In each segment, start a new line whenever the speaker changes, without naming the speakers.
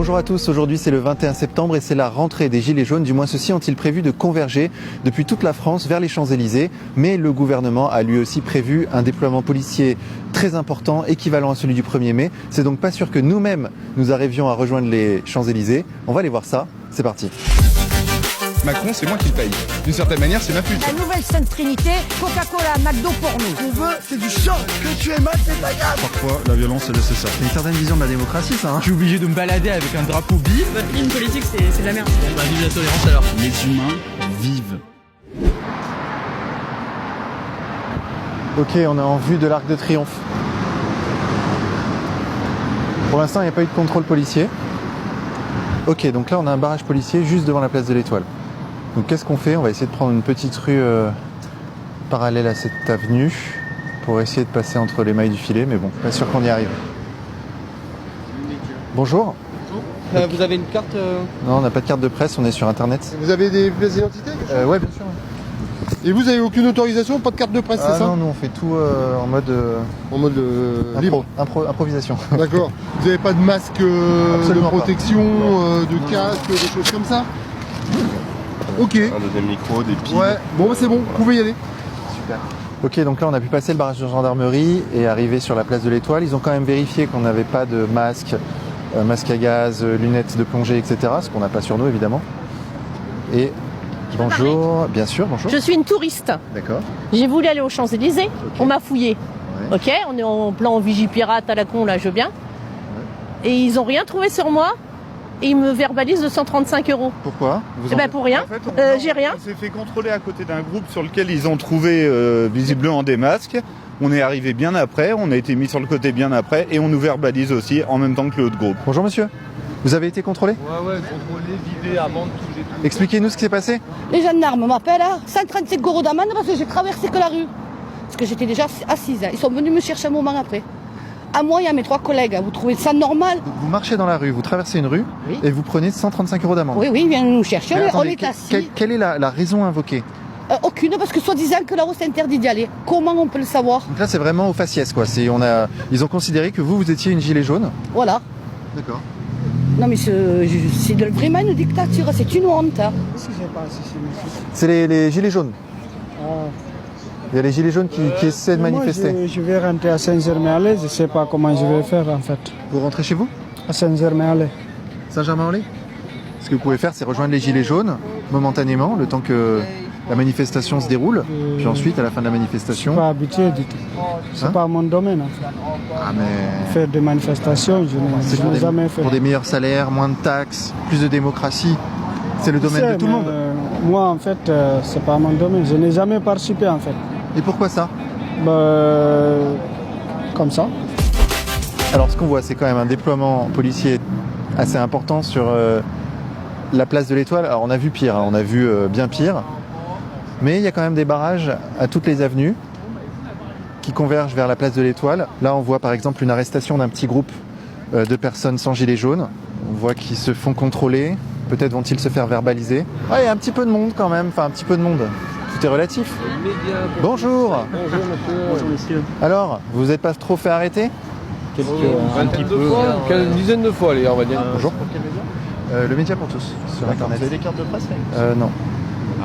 Bonjour à tous, aujourd'hui c'est le 21 septembre et c'est la rentrée des Gilets jaunes. Du moins ceux-ci ont-ils prévu de converger depuis toute la France vers les Champs-Élysées. Mais le gouvernement a lui aussi prévu un déploiement policier très important, équivalent à celui du 1er mai. C'est donc pas sûr que nous-mêmes nous arrivions à rejoindre les Champs-Élysées. On va aller voir ça, c'est parti.
Macron, c'est moi qui le paye. D'une certaine manière, c'est ma pute.
La nouvelle Sainte Trinité, Coca-Cola, McDo pour nous.
Ce qu'on veut, c'est du sang. Que tu es mal, c'est ta gamme.
Parfois, la violence est nécessaire.
Une certaine vision de la démocratie, ça.
Je suis obligé de me balader avec un drapeau bif.
Votre ligne politique, c'est de la merde.
Bah, vive la tolérance alors.
Les humains vivent.
Ok, on est en vue de l'Arc de Triomphe. Pour l'instant, il n'y a pas eu de contrôle policier. Ok, donc là, on a un barrage policier juste devant la place de l'Étoile. Donc qu'est-ce qu'on fait? On va essayer de prendre une petite rue parallèle à cette avenue pour essayer de passer entre les mailles du filet, mais bon, pas sûr qu'on y arrive. Bonjour.
Vous avez une carte
Non, on n'a pas de carte de presse, on est sur internet.
Vous avez des pièces d'identité?
Ouais, bien sûr.
Et vous avez aucune autorisation, pas de carte de presse, c'est ça?
Non, nous on fait tout en mode
libre.
Improvisation.
D'accord. Vous n'avez pas de masque de
Absolument
protection, de casque, des choses comme ça? Ok.
Un deuxième micro, des piles.
Ouais, bon, c'est bon, vous pouvez y aller.
Super. Ok, donc là on a pu passer le barrage de gendarmerie et arriver sur la place de l'Étoile. Ils ont quand même vérifié qu'on n'avait pas de masque, masque à gaz, lunettes de plongée, etc. Ce qu'on n'a pas sur nous évidemment. Et bonjour, bien sûr, bonjour.
Je suis une touriste.
D'accord.
J'ai voulu aller aux Champs-Élysées.
Ok.
On m'a fouillé.
Ouais.
Ok, on est en plan Vigipirate à la con, là, je veux bien. Et ils n'ont rien trouvé sur moi. Et ils me verbalisent de 135 €.
Pourquoi?
Eh ben pour rien.
En fait,
J'ai rien.
On s'est fait contrôler à côté d'un groupe sur lequel ils ont trouvé visiblement des masques. On est arrivé bien après, on a été mis sur le côté bien après et on nous verbalise aussi en même temps que l'autre groupe.
Bonjour monsieur. Vous avez été contrôlé?
Ouais, contrôler, vider, amende, tout, j'ai tout.
Expliquez-nous ce qui s'est passé.
Les gendarmes m'appellent, 135 € d'amende parce que j'ai traversé que la rue. Parce que j'étais déjà assise. Ils sont venus me chercher un moment après. À moi et à mes 3 collègues. Vous trouvez ça normal?
Vous marchez dans la rue, vous traversez une rue
Oui.
et vous prenez 135 € d'amende.
Oui, ils viennent nous chercher.
Mais
On
attendez,
est assis.
quelle est la raison invoquée?
Aucune, parce que soi-disant que là-haut c'est interdit d'y aller. Comment on peut le savoir?
Donc là c'est vraiment au faciès quoi. Ils ont considéré que vous étiez une gilet jaune.
Voilà.
D'accord.
Non mais c'est vraiment une dictature, c'est une honte. Hein.
C'est les gilets jaunes. Il y a les gilets jaunes qui essaient de manifester.
Moi, je vais rentrer à Saint-Germain-en-Laye, je ne sais pas comment je vais faire en fait.
Vous rentrez chez vous?
À Saint-Germain-en-Laye.
Saint-Germain-en-Laye? Ce que vous pouvez faire, c'est rejoindre les gilets jaunes momentanément, le temps que la manifestation se déroule. Puis ensuite, à la fin de la
Je ne
manifestation.
suis pas habitué du tout. Ce n'est
Hein?
pas mon domaine en fait.
Ah mais.
Faire des manifestations,
C'est
je
pour
n'ai jamais fait.
pour des meilleurs salaires, moins de taxes, plus de démocratie. C'est le domaine de tout le monde.
Moi en fait, ce n'est pas mon domaine. Je n'ai jamais participé en fait.
Et pourquoi ça?
Comme ça.
Alors ce qu'on voit, c'est quand même un déploiement policier assez important sur la place de l'Étoile. Alors on a vu pire, hein, on a vu bien pire. Mais il y a quand même des barrages à toutes les avenues qui convergent vers la place de l'Étoile. Là on voit par exemple une arrestation d'un petit groupe de personnes sans gilets jaunes. On voit qu'ils se font contrôler. Peut-être vont-ils se faire verbaliser. Ouais, il y a un petit peu de monde quand même, enfin un petit peu de monde. Tout est relatif. Bonjour.
Bonjour monsieur. Bonjour monsieur.
Alors, vous n'êtes pas trop fait arrêter?
Un petit peu. Une dizaine de fois, allez, on va dire.
Bonjour. Le média pour tous, sur internet.
Vous avez des cartes de presse
Non.
Ça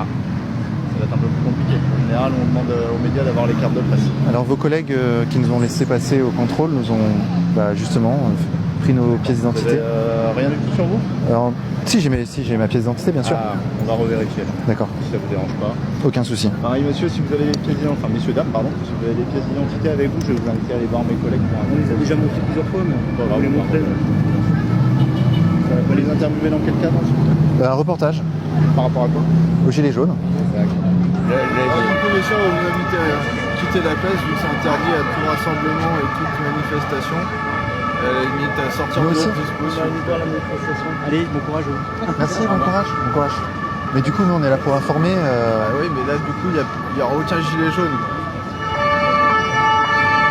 va être un peu plus compliqué. En général, on demande aux médias d'avoir les cartes de presse.
Alors vos collègues qui nous ont laissé passer au contrôle nous ont justement pris nos pièces
Vous
d'identité.
avez rien du tout sur vous?
Alors, si j'ai ma pièce d'identité bien sûr.
Ah, on va revérifier.
D'accord,
Si ça vous dérange pas.
aucun souci.
Pareil, monsieur, si vous avez des pièces d'identité, enfin messieurs, dames, pardon, si vous avez des pièces d'identité avec vous, je vais vous inviter à aller voir mes collègues pour un. On les a déjà montrés plusieurs fois, mais on va les montrer. Ça va les interviewer dans quel cadre, s'il vous plaît?
Un reportage
Par rapport à quoi?
aux Gilets jaunes.
Exact.
Du coup, monsieur, on vous invite à quitter la place vu que c'est interdit à tout rassemblement et toute manifestation. Limite à sortir
Moi
de
aussi.
votre disposition.
Allez, bon courage.
Merci, bon courage. Bon courage. Mais du coup nous on est là pour informer.
Oui, mais là, du coup, il n'y aura aucun gilet jaune.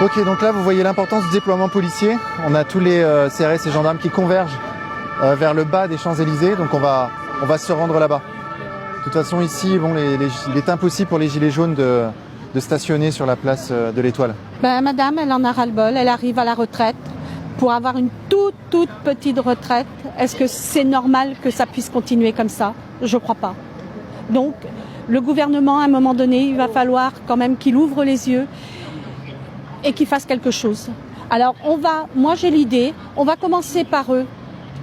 Ok, donc là vous voyez l'importance du déploiement policier. On a tous les CRS et gendarmes qui convergent vers le bas des Champs-Élysées, donc on va se rendre là-bas. De toute façon ici, bon, il est impossible pour les gilets jaunes de stationner sur la place de l'Étoile.
Ben, madame, elle en a ras-le-bol. Elle arrive à la retraite.
pour avoir une toute petite retraite. Est-ce que c'est normal que ça puisse continuer comme ça? Je crois pas. Donc, le gouvernement, à un moment donné, il va falloir quand même qu'il ouvre les yeux et qu'il fasse quelque chose. Alors, moi j'ai l'idée, on va commencer par eux.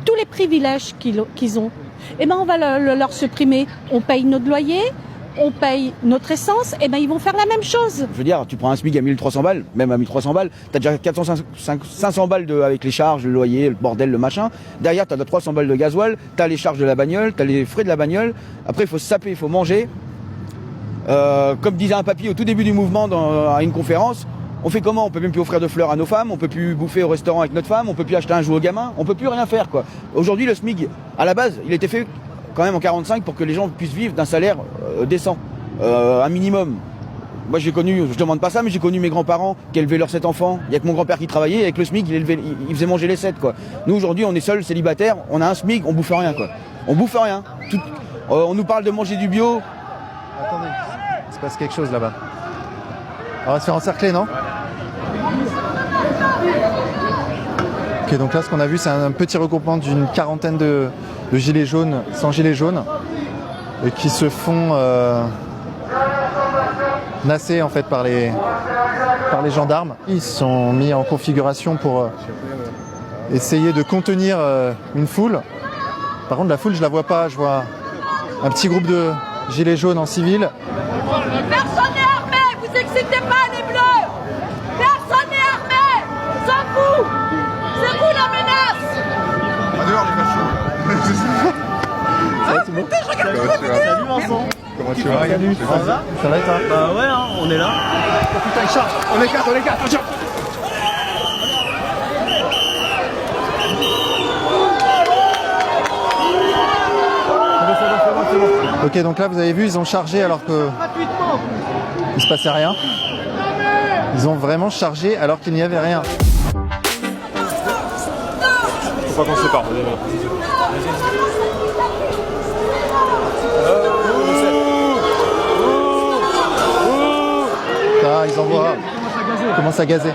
Tous les privilèges qu'ils ont, eh ben on va leur supprimer. On paye notre loyer, on paye notre essence, eh ben ils vont faire la même chose.
Je veux dire, tu prends un SMIC à 1300 balles, même à 1300 balles, t'as déjà 500 balles avec les charges, le loyer, le bordel, le machin. Derrière, t'as 300 balles de gasoil, t'as les charges de la bagnole, t'as les frais de la bagnole. Après, il faut se saper, il faut manger. Comme disait un papy au tout début du mouvement à une conférence, on fait comment? On peut même plus offrir de fleurs à nos femmes, on peut plus bouffer au restaurant avec notre femme, on peut plus acheter un jouet aux gamins, on peut plus rien faire, quoi. Aujourd'hui, le SMIC, à la base, il était fait quand même en 45 pour que les gens puissent vivre d'un salaire décent, un minimum. Moi j'ai connu, je demande pas ça, mais j'ai connu mes grands-parents qui élevaient leurs 7 enfants. Il y a que mon grand-père qui travaillait, et avec le SMIC il faisait manger les 7, quoi. Nous aujourd'hui on est seuls, célibataires, on a un SMIC, on bouffe rien, quoi. On bouffe rien. On nous parle de manger du bio.
Attendez, il se passe quelque chose là-bas. On va se faire encercler, non? Ok, donc là ce qu'on a vu c'est un petit regroupement d'une quarantaine de gilets jaunes, sans gilets jaunes, et qui se font nasser en fait par les gendarmes. Ils se sont mis en configuration pour essayer de contenir une foule. Par contre la foule je la vois pas, je vois un petit groupe de gilets jaunes en civil.
Personne n'est armé, vous excitez pas les bleus. Personne n'est armé, c'est vous. C'est vous la menace.
dehors les fachos.
Salut Vincent. Comment tu vas? Salut, ça va? Ça va et toi?
Bah ouais, hein, on est là.
Oh putain, il charge. On est 4, attention. Ok, donc là vous avez vu, ils ont chargé alors que il se passait rien. Ils ont vraiment chargé alors qu'il n'y avait rien.
Faut pas qu'on se sépare.
Ah, ils envoient. Commence à gazer.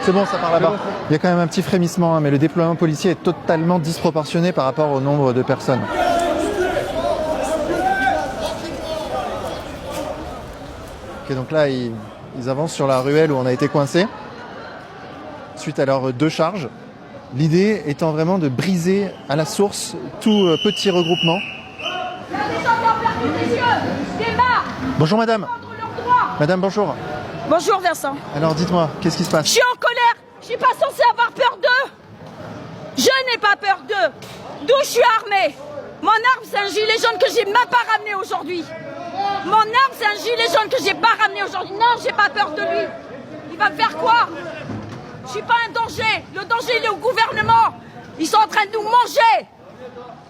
C'est bon, ça part là-bas. Il y a quand même un petit frémissement, hein, mais le déploiement policier est totalement disproportionné par rapport au nombre de personnes. Ok, donc là, ils avancent sur la ruelle où on a été coincé, suite à leurs 2 charges. L'idée étant vraiment de briser à la source tout petit regroupement. Bonjour madame. Madame, bonjour.
Bonjour Vincent.
Alors dites-moi, qu'est-ce qui se passe?
Je suis en colère. Je suis pas censée avoir peur d'eux. Je n'ai pas peur d'eux. D'où je suis armée. Mon arme c'est un gilet jaune que j'ai même pas ramené aujourd'hui. Mon arme c'est un gilet jaune que j'ai pas ramené aujourd'hui. Non, j'ai pas peur de lui. Il va me faire quoi? Je suis pas un danger. Le danger il est au gouvernement. Ils sont en train de nous manger.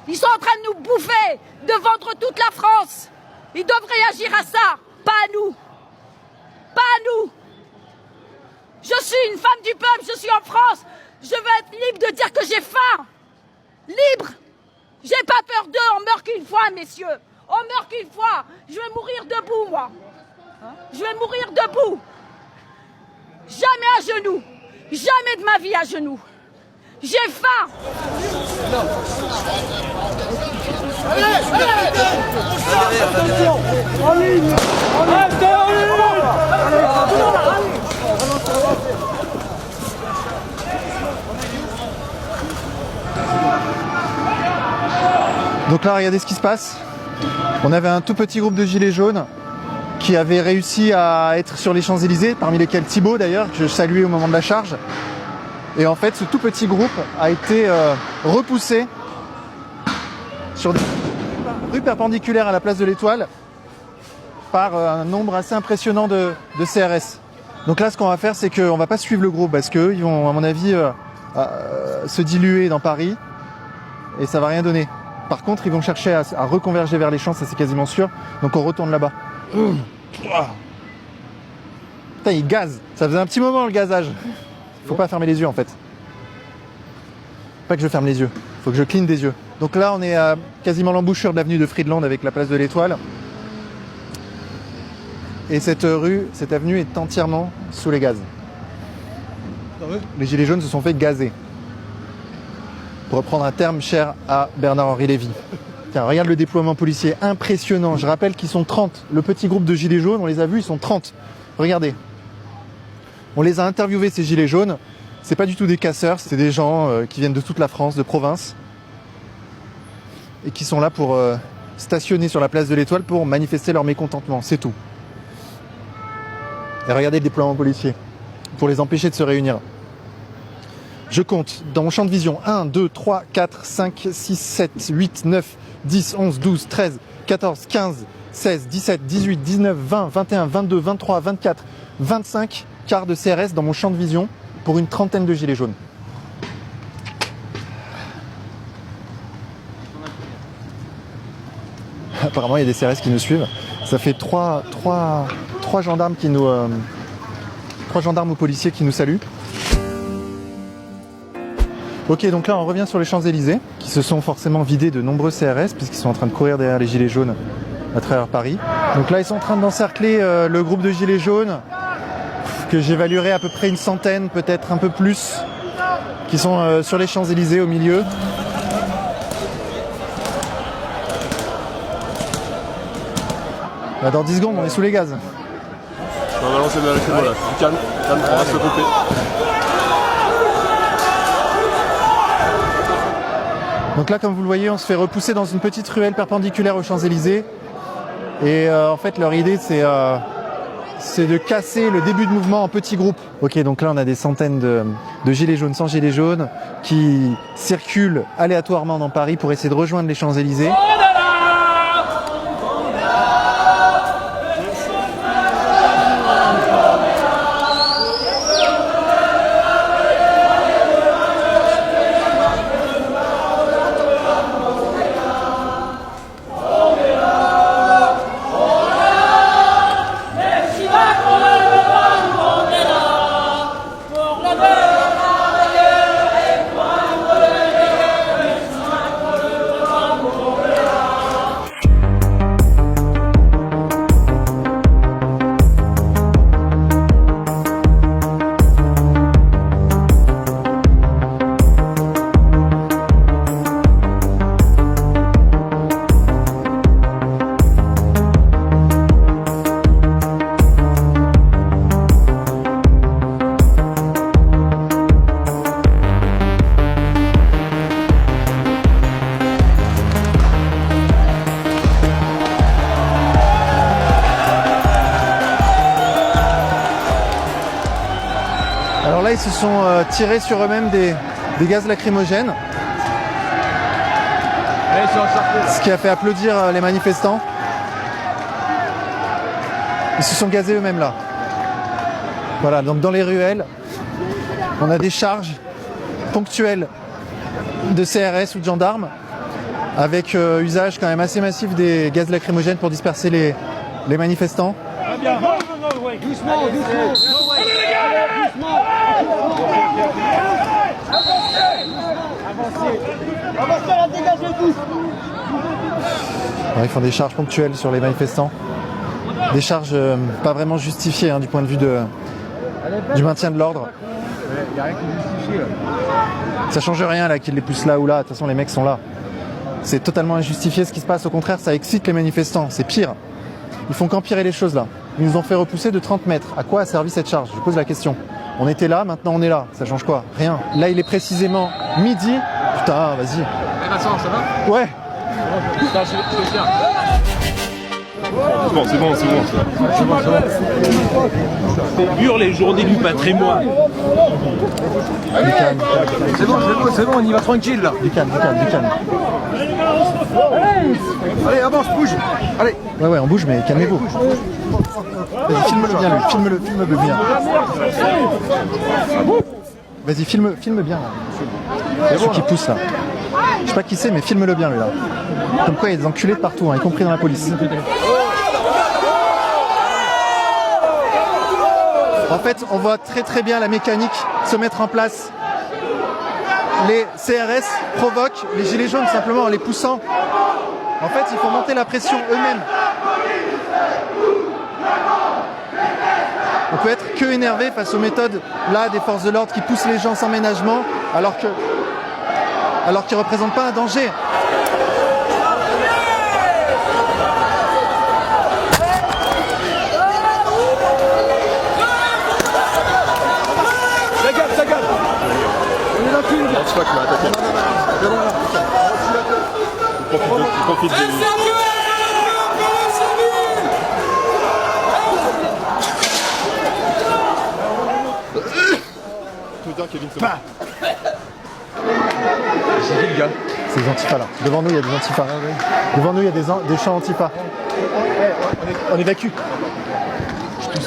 Ils sont en train de nous bouffer, de vendre toute la France. Ils doivent réagir à ça, pas à nous. Pas à nous. Je suis une femme du peuple, je suis en France. Je veux être libre de dire que j'ai faim. Libre. J'ai pas peur d'eux, on meurt qu'une fois, messieurs. On meurt qu'une fois. Je vais mourir debout, moi. Je vais mourir debout. Jamais à genoux. Jamais de ma vie à genoux. J'ai faim.
En ligne.
Donc là, regardez ce qui se passe. On avait un tout petit groupe de gilets jaunes qui avait réussi à être sur les Champs-Élysées, parmi lesquels Thibaut d'ailleurs, que je saluais au moment de la charge. Et en fait, ce tout petit groupe a été repoussé sur des rues perpendiculaires à la place de l'Étoile par un nombre assez impressionnant de CRS. Donc là, ce qu'on va faire, c'est qu'on va pas suivre le groupe parce qu'eux, ils vont, à mon avis, se diluer dans Paris et ça va rien donner. Par contre, ils vont chercher à reconverger vers les champs, ça c'est quasiment sûr. Donc on retourne là-bas. Putain, il gaze. Ça faisait un petit moment le gazage. Faut pas fermer les yeux en fait. Pas que je ferme les yeux. Faut que je cligne des yeux. Donc là, on est à quasiment l'embouchure de l'avenue de Friedland avec la place de l'Étoile. Et cette avenue est entièrement sous les gaz. les gilets jaunes se sont fait gazer. Pour reprendre un terme cher à Bernard-Henri Lévy. Tiens, regarde le déploiement policier, impressionnant. Je rappelle qu'ils sont 30. Le petit groupe de gilets jaunes, on les a vus, ils sont 30. Regardez. On les a interviewés, ces gilets jaunes. C'est pas du tout des casseurs, c'est des gens qui viennent de toute la France, de province. Et qui sont là pour stationner sur la place de l'Étoile pour manifester leur mécontentement, c'est tout. Et regardez le déploiement policier, pour les empêcher de se réunir. Je compte, dans mon champ de vision, 1, 2, 3, 4, 5, 6, 7, 8, 9, 10, 11, 12, 13, 14, 15, 16, 17, 18, 19, 20, 21, 22, 23, 24, 25 quarts de CRS dans mon champ de vision pour une trentaine de gilets jaunes. Apparemment, il y a des CRS qui nous suivent. Ça fait trois gendarmes qui nous... 3 gendarmes ou policiers qui nous saluent. Ok, donc là on revient sur les Champs-Élysées, qui se sont forcément vidés de nombreux CRS, puisqu'ils sont en train de courir derrière les gilets jaunes à travers Paris. Donc là ils sont en train d'encercler le groupe de gilets jaunes, que j'évaluerai à peu près une centaine, peut-être un peu plus, qui sont sur les Champs-Élysées au milieu. Là, dans 10 secondes on est sous les gaz.
On va lancer de la lacrymo là. Calme, on va se couper.
Donc là, comme vous le voyez, on se fait repousser dans une petite ruelle perpendiculaire aux Champs-Élysées. Et en fait, leur idée, c'est de casser le début de mouvement en petits groupes. Ok, donc là, on a des centaines de gilets jaunes, sans gilets jaunes, qui circulent aléatoirement dans Paris pour essayer de rejoindre les Champs-Élysées. Alors là, ils se sont tirés sur eux-mêmes des gaz lacrymogènes. Ce qui a fait applaudir les manifestants. Ils se sont gazés eux-mêmes là. Voilà, donc dans les ruelles, on a des charges ponctuelles de CRS ou de gendarmes avec usage quand même assez massif des gaz lacrymogènes pour disperser les manifestants.
Doucement, doucement.
Alors, ils font des charges ponctuelles sur les manifestants. Des charges pas vraiment justifiées du point de vue du maintien de l'ordre. Ça change rien là qu'ils les poussent là ou là, de toute façon les mecs sont là. C'est totalement injustifié ce qui se passe, au contraire ça excite les manifestants, c'est pire. Ils font qu'empirer les choses là. Ils nous ont fait repousser de 30 mètres. À quoi a servi cette charge? Je pose la question. On était là, maintenant on est là. Ça change quoi? Rien. Là il est précisément midi. Putain, vas-y.
Vincent, ça va?
Ouais.
Putain, c'est bien. C'est bon.
C'est dur les journées du patrimoine.
C'est bon, on y va tranquille là.
Du calme.
Allez, avance, bouge. Allez.
Ouais, on bouge, mais calmez-vous. Vas-y, filme-le bien, lui. Filme-le bien. Vas-y, filme bien. Là. Celui qui pousse là. Je sais pas qui c'est, mais filme-le bien, lui là. Comme quoi, il y a des enculés de partout, y compris dans la police. En fait, on voit très bien la mécanique se mettre en place. Les CRS provoquent les gilets jaunes simplement en les poussant. En fait, il faut monter la pression eux-mêmes. On peut être que énervé face aux méthodes là des forces de l'ordre qui poussent les gens sans ménagement alors qu'ils ne représentent pas un danger.
Ça gaffe. On est là plus. Il profite de
C'est qui le gars? C'est les antifas là. Devant nous il y a des antifas. Devant nous il y a des champs antifas. On évacue.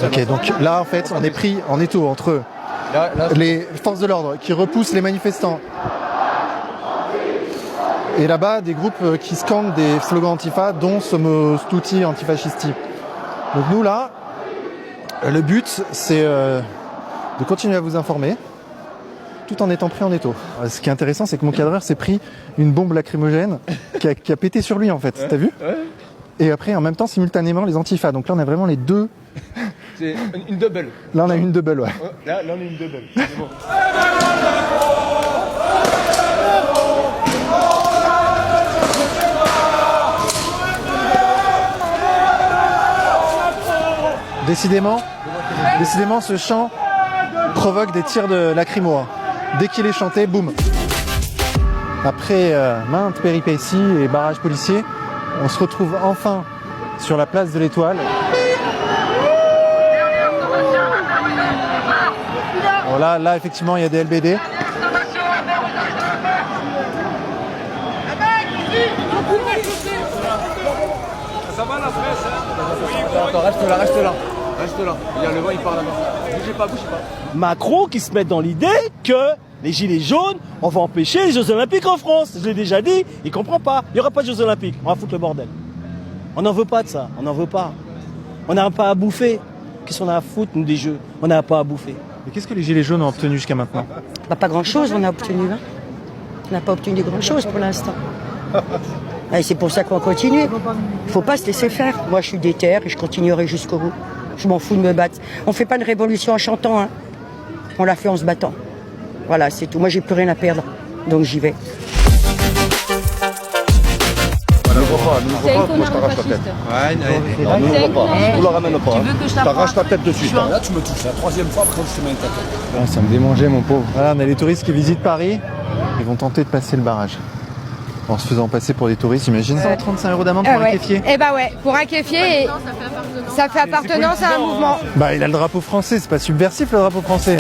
Ok, donc là en fait on est pris en étau entre les forces de l'ordre qui repoussent les manifestants et là-bas des groupes qui scandent des slogans antifa dont Somos Tutti Antifascisti. Donc nous là, le but c'est de continuer à vous informer tout en étant pris en étau. Ce qui est intéressant, c'est que mon cadreur s'est pris une bombe lacrymogène qui a pété sur lui en fait, t'as vu? Et après en même temps simultanément les antifas. Donc là on a vraiment les deux.
C'est une double.
Là on a une double, ouais.
Là on a une double. C'est bon.
Décidément ce chant provoque des tirs de lacrymo. Dès qu'il est chanté, boum. Après maintes péripéties et barrages policiers, on se retrouve enfin sur la place de l'Étoile. Bon, là effectivement il y a des LBD.
Ça va la presse, hein? Attends, reste là. Regarde, le vent il part là-bas. Bougez pas.
Macron qui se met dans l'idée que les gilets jaunes, on va empêcher les Jeux Olympiques en France. Je l'ai déjà dit, il comprend pas. Il n'y aura pas de Jeux Olympiques. On va foutre le bordel. On n'en veut pas de ça. On n'en veut pas. On n'a pas à bouffer. Qu'est-ce qu'on a à foutre, nous, des Jeux? On n'a pas à bouffer.
Mais qu'est-ce que les gilets jaunes ont obtenu jusqu'à maintenant?
Pas grand-chose, on a obtenu. Hein. On n'a pas obtenu grand-chose pour l'instant. Et c'est pour ça qu'on va continuer. Il ne faut pas se laisser faire. Moi, je suis déter et je continuerai jusqu'au bout. Je m'en fous de me battre. On ne fait pas une révolution en chantant. Hein. On l'a fait en se battant. Voilà, c'est tout. Moi, j'ai plus rien à perdre. Donc, j'y vais.
Moi je t'arrache la tête. Non, ne l'ouvre pas. On la ramène pas. Tu t'arraches la tête dessus.
Là tu me touches, la troisième fois après je te mets une tête.
Ça me démangeait mon pauvre. Voilà, on a les touristes qui visitent Paris. Ils vont tenter de passer le barrage. En se faisant passer pour des touristes, j'imagine. 135 € d'amende pour un kéfier.
Eh bah ouais, pour un kéfier, ça fait appartenance à un mouvement.
Bah il a le drapeau français, c'est pas subversif le drapeau français.